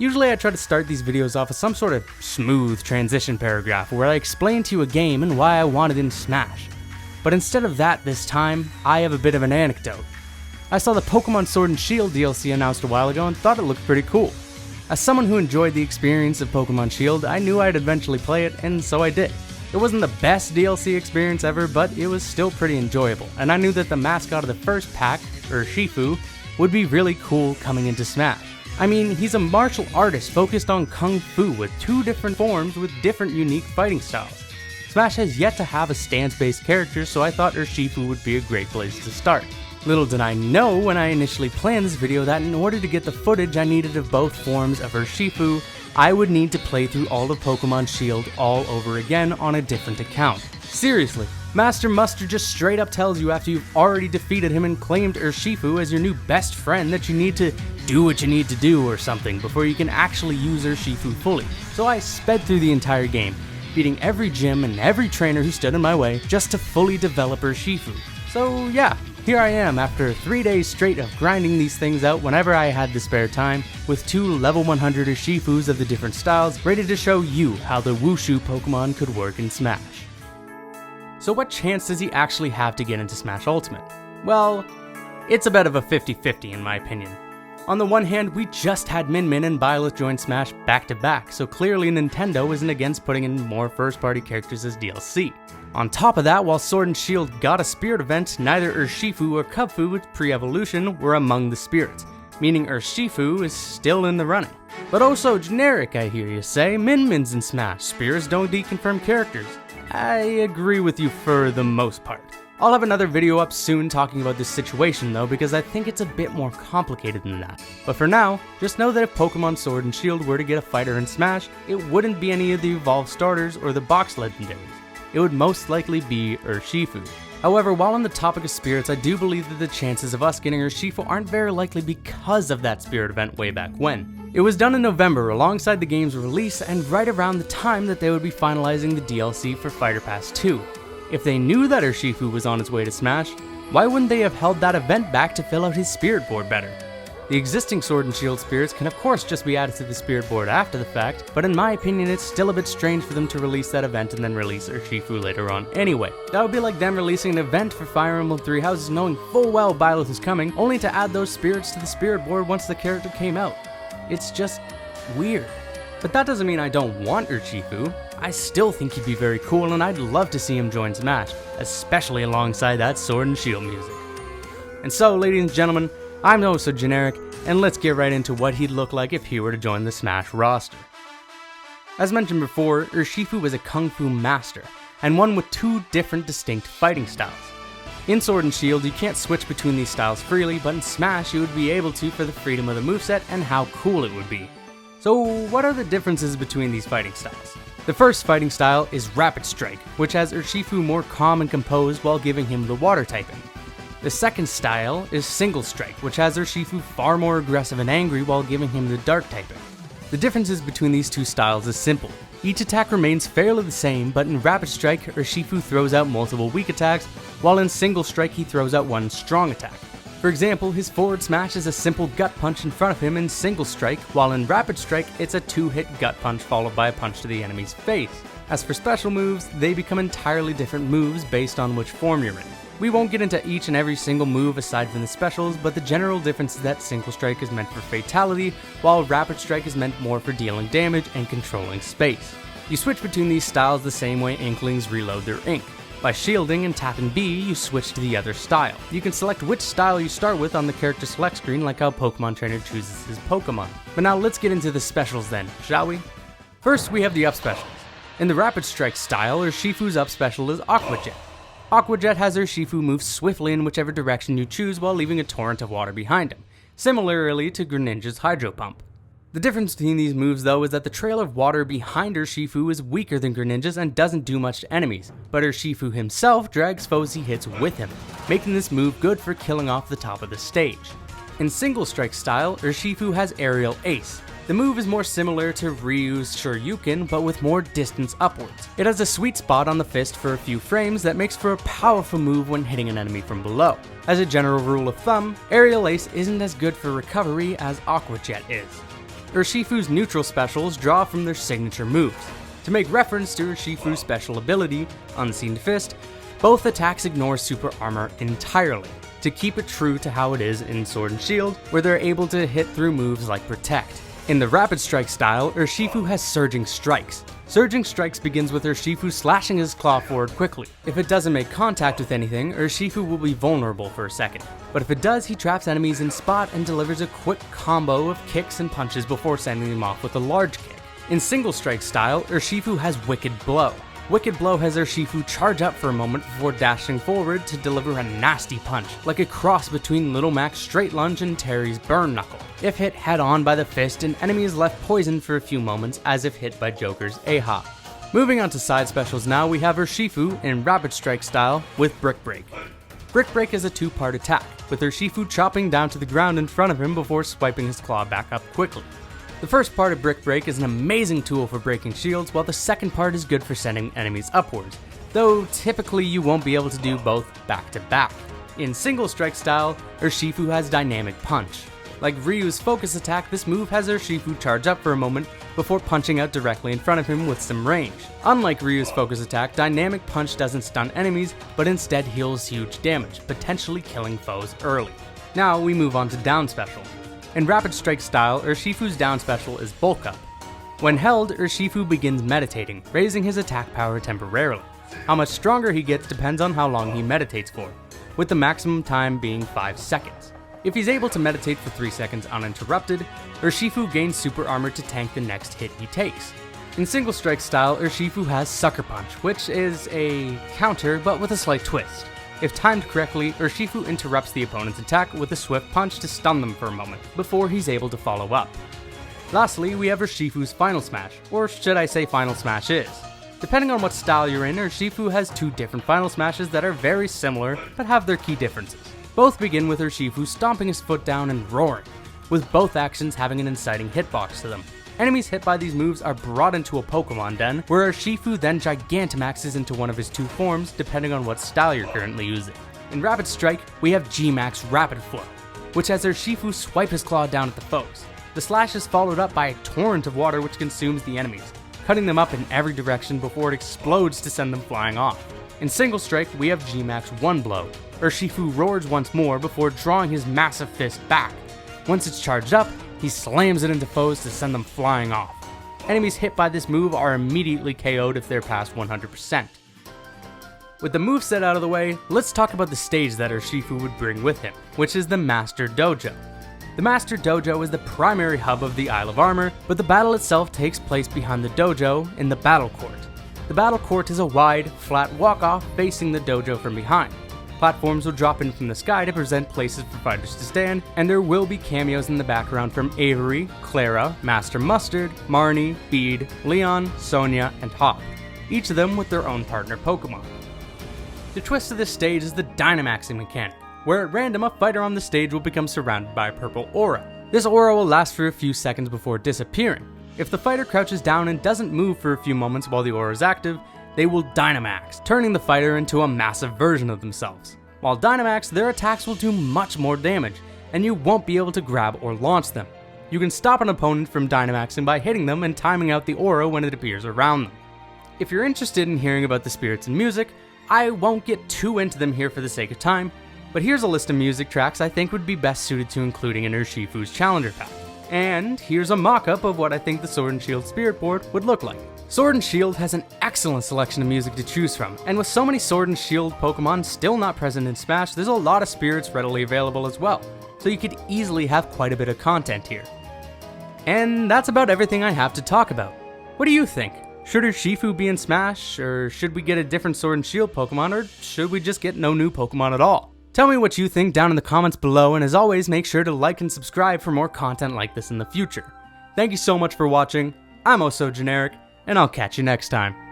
Usually I try to start these videos off with some sort of smooth transition paragraph where I explain to you a game and why I want it in Smash. But instead of that this time, I have a bit of an anecdote. I saw the Pokémon Sword and Shield DLC announced a while ago and thought it looked pretty cool. As someone who enjoyed the experience of Pokémon Shield, I knew I'd eventually play it, and so I did. It wasn't the best DLC experience ever, but it was still pretty enjoyable, and I knew that the mascot of the first pack, Urshifu, would be really cool coming into Smash. I mean, he's a martial artist focused on Kung Fu with 2 different forms with different unique fighting styles. Smash has yet to have a stance-based character, so I thought Urshifu would be a great place to start. Little did I know when I initially planned this video that in order to get the footage I needed of both forms of Urshifu, I would need to play through all of Pokémon Shield all over again on a different account. Seriously, Master Muster just straight up tells you after you've already defeated him and claimed Urshifu as your new best friend that you need to do what you need to do or something before you can actually use Urshifu fully. So I sped through the entire game, beating every gym and every trainer who stood in my way just to fully develop Urshifu. So yeah, here I am after 3 days straight of grinding these things out whenever I had the spare time, with 2 level 100 Urshifus of the different styles ready to show you how the Wushu Pokemon could work in Smash. So what chance does he actually have to get into Smash Ultimate? Well, it's a bit of a 50-50 in my opinion. On the one hand, we just had Min Min and Byleth join Smash back to back, so clearly Nintendo isn't against putting in more first-party characters as DLC. On top of that, while Sword and Shield got a spirit event, neither Urshifu or Kubfu with pre-evolution were among the spirits, meaning Urshifu is still in the running. But oh so generic, I hear you say. Min Min's in Smash, spirits don't deconfirm characters. I agree with you for the most part. I'll have another video up soon talking about this situation though, because I think it's a bit more complicated than that. But for now, just know that if Pokémon Sword and Shield were to get a fighter in Smash, it wouldn't be any of the evolved starters or the box legendaries. It would most likely be Urshifu. However, while on the topic of spirits, I do believe that the chances of us getting Urshifu aren't very likely because of that spirit event way back when. It was done in November alongside the game's release and right around the time that they would be finalizing the DLC for Fighter Pass 2. If they knew that Urshifu was on his way to Smash, why wouldn't they have held that event back to fill out his spirit board better? The existing Sword and Shield spirits can of course just be added to the spirit board after the fact, but in my opinion it's still a bit strange for them to release that event and then release Urshifu later on anyway. That would be like them releasing an event for Fire Emblem Three Houses knowing full well Byleth is coming, only to add those spirits to the spirit board once the character came out. It's just weird. But that doesn't mean I don't want Urshifu. I still think he'd be very cool and I'd love to see him join Smash, especially alongside that Sword and Shield music. And so, ladies and gentlemen, I'm no so generic, and let's get right into what he'd look like if he were to join the Smash roster. As mentioned before, Urshifu is a Kung Fu master, and one with 2 different distinct fighting styles. In Sword and Shield, you can't switch between these styles freely, but in Smash you would be able to for the freedom of the moveset and how cool it would be. So what are the differences between these fighting styles? The first fighting style is Rapid Strike, which has Urshifu more calm and composed while giving him the water typing. The second style is Single Strike, which has Urshifu far more aggressive and angry while giving him the dark typing. The differences between these 2 styles is simple. Each attack remains fairly the same, but in Rapid Strike, Urshifu throws out multiple weak attacks, while in Single Strike he throws out one strong attack. For example, his forward smash is a simple gut punch in front of him in Single Strike, while in Rapid Strike it's a 2-hit gut punch followed by a punch to the enemy's face. As for special moves, they become entirely different moves based on which form you're in. We won't get into each and every single move aside from the specials, but the general difference is that Single Strike is meant for fatality, while Rapid Strike is meant more for dealing damage and controlling space. You switch between these styles the same way Inklings reload their ink. By shielding and tapping B, you switch to the other style. You can select which style you start with on the character select screen like how Pokemon Trainer chooses his Pokemon. But now let's get into the specials then, shall we? First we have the up specials. In the Rapid Strike style, Urshifu's up special is Aqua Jet. Aqua Jet has Urshifu move swiftly in whichever direction you choose while leaving a torrent of water behind him, similarly to Greninja's Hydro Pump. The difference between these moves though is that the trail of water behind Urshifu is weaker than Greninja's and doesn't do much to enemies, but Urshifu himself drags foes he hits with him, making this move good for killing off the top of the stage. In Single Strike style, Urshifu has Aerial Ace. The move is more similar to Ryu's Shoryuken, but with more distance upwards. It has a sweet spot on the fist for a few frames that makes for a powerful move when hitting an enemy from below. As a general rule of thumb, Aerial Ace isn't as good for recovery as Aqua Jet is. Urshifu's neutral specials draw from their signature moves. To make reference to Urshifu's special ability, Unseen Fist, both attacks ignore super armor entirely, to keep it true to how it is in Sword and Shield, where they're able to hit through moves like Protect. In the Rapid Strike style, Urshifu has Surging Strikes. Surging Strikes begins with Urshifu slashing his claw forward quickly. If it doesn't make contact with anything, Urshifu will be vulnerable for a second. But if it does, he traps enemies in spot and delivers a quick combo of kicks and punches before sending them off with a large kick. In Single Strike style, Urshifu has Wicked Blow. Wicked Blow has Urshifu charge up for a moment before dashing forward to deliver a nasty punch, like a cross between Little Mac's Straight Lunge and Terry's Burn Knuckle. If hit head on by the fist, an enemy is left poisoned for a few moments as if hit by Joker's A-Hop. Moving on to side specials now, we have Urshifu in Rapid Strike style with Brick Break. Brick Break is a two-part attack, with Urshifu chopping down to the ground in front of him before swiping his claw back up quickly. The first part of Brick Break is an amazing tool for breaking shields, while the second part is good for sending enemies upwards, though typically you won't be able to do both back to back. In Single Strike style, Urshifu has Dynamic Punch. Like Ryu's focus attack, this move has Urshifu charge up for a moment before punching out directly in front of him with some range. Unlike Ryu's focus attack, Dynamic Punch doesn't stun enemies, but instead heals huge damage, potentially killing foes early. Now we move on to Down Special. In Rapid Strike style, Urshifu's down special is Bulk Up. When held, Urshifu begins meditating, raising his attack power temporarily. How much stronger he gets depends on how long he meditates for, with the maximum time being 5 seconds. If he's able to meditate for 3 seconds uninterrupted, Urshifu gains super armor to tank the next hit he takes. In Single Strike style, Urshifu has Sucker Punch, which is a counter but with a slight twist. If timed correctly, Urshifu interrupts the opponent's attack with a swift punch to stun them for a moment, before he's able to follow up. Lastly, we have Urshifu's Final Smash, or should I say Final Smash is. Depending on what style you're in, Urshifu has two different Final Smashes that are very similar, but have their key differences. Both begin with Urshifu stomping his foot down and roaring, with both actions having an inciting hitbox to them. Enemies hit by these moves are brought into a Pokemon den, where Urshifu then Gigantamaxes into one of his two forms depending on what style you're currently using. In Rapid Strike, we have G-Max Rapid Flow, which has Urshifu swipe his claw down at the foes. The slash is followed up by a torrent of water which consumes the enemies, cutting them up in every direction before it explodes to send them flying off. In Single Strike, we have G-Max One Blow. Urshifu roars once more before drawing his massive fist back. Once it's charged up, he slams it into foes to send them flying off. Enemies hit by this move are immediately KO'd if they're past 100%. With the moveset out of the way, let's talk about the stage that Urshifu would bring with him, which is the Master Dojo. The Master Dojo is the primary hub of the Isle of Armor, but the battle itself takes place behind the dojo in the Battle Court. The Battle Court is a wide, flat walk-off facing the dojo from behind. Platforms will drop in from the sky to present places for fighters to stand, and there will be cameos in the background from Avery, Clara, Master Mustard, Marnie, Bede, Leon, Sonia, and Hop, each of them with their own partner Pokemon. The twist of this stage is the Dynamaxing mechanic, where at random a fighter on the stage will become surrounded by a purple aura. This aura will last for a few seconds before disappearing. If the fighter crouches down and doesn't move for a few moments while the aura is active, they will Dynamax, turning the fighter into a massive version of themselves. While Dynamax, their attacks will do much more damage, and you won't be able to grab or launch them. You can stop an opponent from Dynamaxing by hitting them and timing out the aura when it appears around them. If you're interested in hearing about the spirits and music, I won't get too into them here for the sake of time, but here's a list of music tracks I think would be best suited to including in Urshifu's Challenger Pack. And here's a mock-up of what I think the Sword and Shield Spirit Board would look like. Sword and Shield has an excellent selection of music to choose from, and with so many Sword and Shield Pokemon still not present in Smash, there's a lot of spirits readily available as well, so you could easily have quite a bit of content here. And that's about everything I have to talk about. What do you think? Should Urshifu be in Smash, or should we get a different Sword and Shield Pokemon, or should we just get no new Pokemon at all? Tell me what you think down in the comments below, and as always, make sure to like and subscribe for more content like this in the future. Thank you so much for watching. I'm Oh So Generic, and I'll catch you next time.